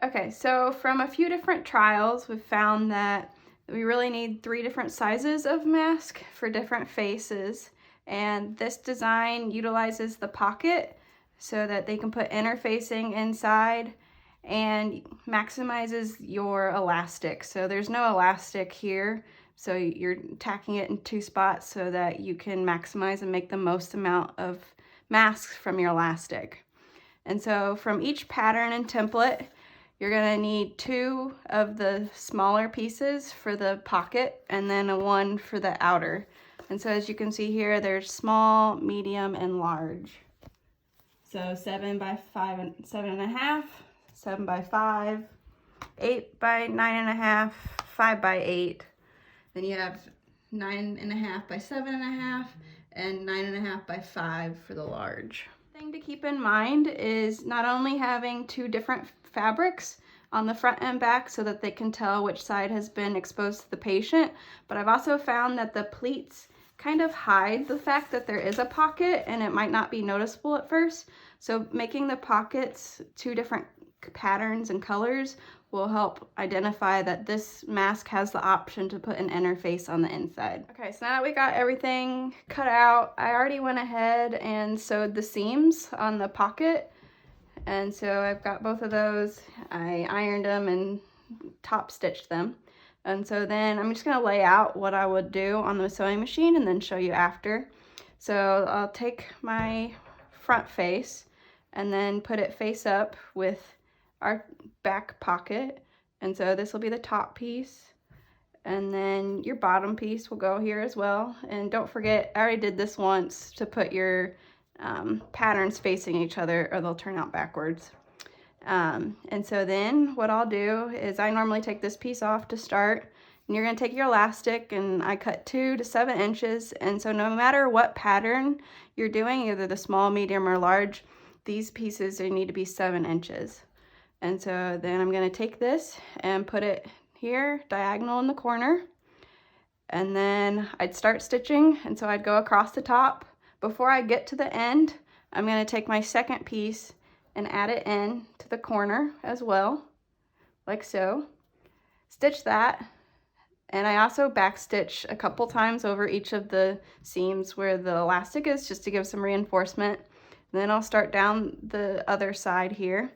Okay, so from a few different trials, we've found that we really need 3 different sizes of mask for different faces. And this design utilizes the pocket so that they can put interfacing inside and maximizes your elastic. So there's no elastic here. So you're tacking it in 2 spots so that you can maximize and make the most amount of masks from your elastic. And so from each pattern and template, you're gonna need 2 of the smaller pieces for the pocket and then a 1 for the outer. And so as you can see here, there's small, medium, and large. So 7 by 5 and 7.5, 7 by 5, 8 by 9.5, 5 by 8. Then you have 9.5 by 7.5 and 9.5 by 5 for the large. Thing to keep in mind is not only having 2 different fabrics on the front and back so that they can tell which side has been exposed to the patient, but I've also found that the pleats kind of hide the fact that there is a pocket and it might not be noticeable at first. So making the pockets 2 different patterns and colors will help identify that this mask has the option to put an interface on the inside. Okay, so now that we got everything cut out, I already went ahead and sewed the seams on the pocket. And so I've got both of those. I ironed them and top stitched them. And so then I'm just gonna lay out what I would do on the sewing machine and then show you after. So I'll take my front face and then put it face up with our back pocket. And so this will be the top piece. And then your bottom piece will go here as well. And don't forget, I already did this once to put your patterns facing each other or they'll turn out backwards. And so then what I'll do is I normally take this piece off to start, and you're going to take your elastic, and I cut 2 to 7 inches. And so no matter what pattern you're doing, either the small, medium, or large, these pieces need to be 7 inches. And so then I'm going to take this and put it here diagonal in the corner, and then I'd start stitching, and so I'd go across the top. Before I get to the end, I'm going to take my second piece and add it in to the corner as well, like so. Stitch that, and I also back stitch a couple times over each of the seams where the elastic is, just to give some reinforcement. And then I'll start down the other side here.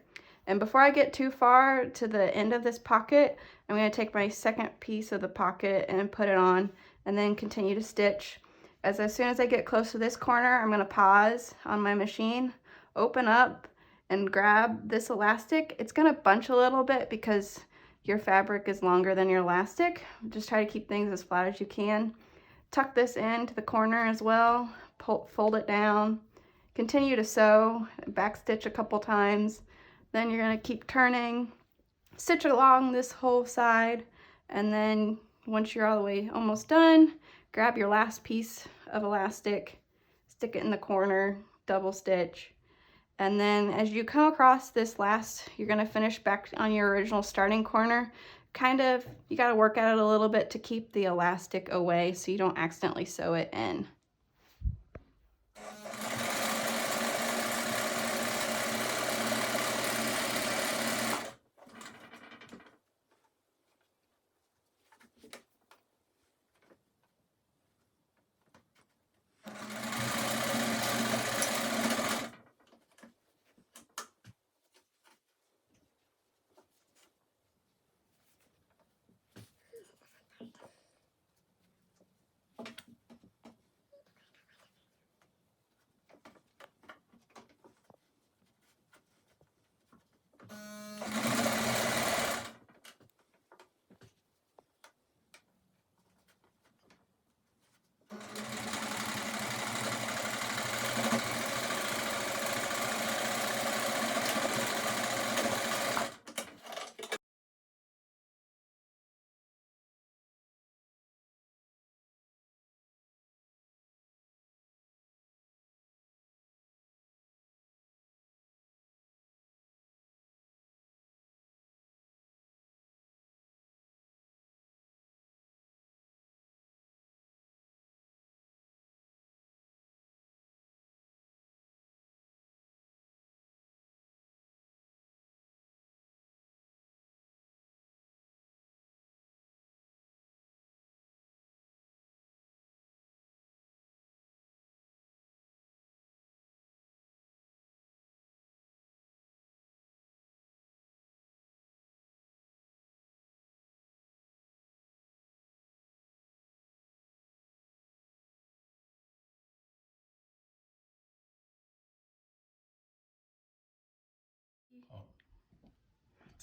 And before I get too far to the end of this pocket, I'm going to take my second piece of the pocket and put it on, and then continue to stitch. As soon as I get close to this corner, I'm going to pause on my machine, open up, and grab this elastic. It's going to bunch a little bit because your fabric is longer than your elastic. Just try to keep things as flat as you can. Tuck this into the corner as well, fold it down, continue to sew, back stitch a couple times. Then you're going to keep turning, stitch along this whole side, and then once you're all the way almost done, grab your last piece of elastic, stick it in the corner, double stitch, and then as you come across this last, you're going to finish back on your original starting corner. You got to work at it a little bit to keep the elastic away so you don't accidentally sew it in.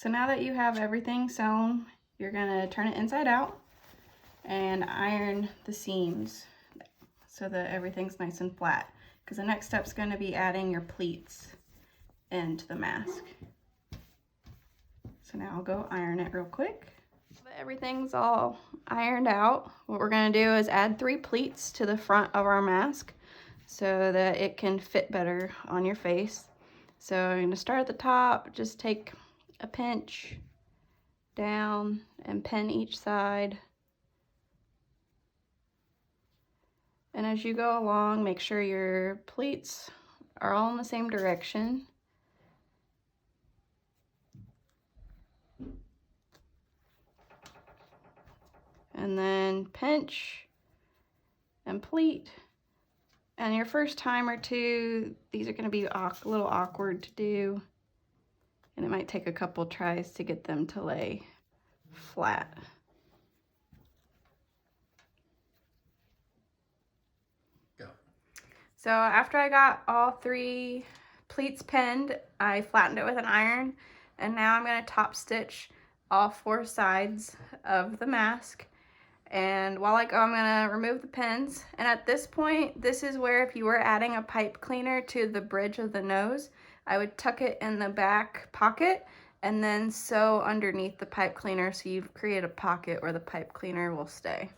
So now that you have everything sewn, you're gonna turn it inside out and iron the seams so that everything's nice and flat. Because the next step's gonna be adding your pleats into the mask. So now I'll go iron it real quick. Everything's all ironed out. What we're gonna do is add 3 pleats to the front of our mask so that it can fit better on your face. So I'm gonna start at the top, just take a pinch down and pin each side. And as you go along, make sure your pleats are all in the same direction. And then pinch and pleat. And your first time or two, these are going to be a little awkward to do. And it might take a couple tries to get them to lay flat. Go. So after I got all 3 pleats pinned, I flattened it with an iron. And now I'm going to top stitch all 4 sides of the mask. And while I go, I'm gonna remove the pins. And at this point, this is where if you were adding a pipe cleaner to the bridge of the nose, I would tuck it in the back pocket and then sew underneath the pipe cleaner so you've created a pocket where the pipe cleaner will stay.